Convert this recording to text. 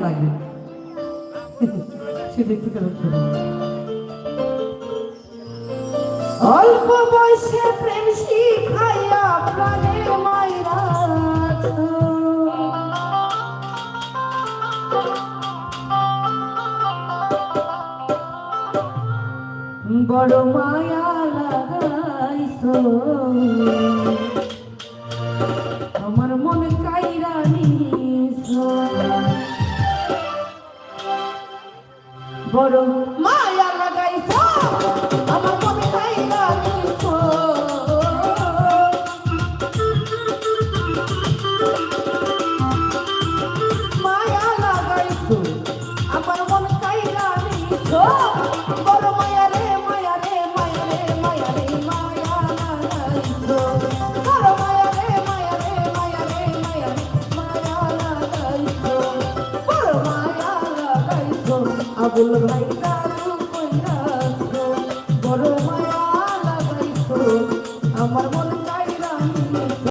লাগে সেটা কি করে অল্প বয়সে প্রেম শিখাইয়া প্রাণে মাইরা বড় মায়া লাগাইছো আমার মন কাইরা নিছো বড় মায়া লাগাইছো আমার মন কাইরা নিছো মায়া লাগাইছো আমার মন কাইরা নিছো বড় মায়া রে মায়া রে মায়া রে মায়া রে মায়া লাগাইছো বড় মায়া রে মায়া রে মায়া রে মায়া রে মায়া লাগাইছো বড় মায়া লাগাইছো আবুল ভাই দাদু কইরাছো বড় মায়া লাগাইছো আমার মন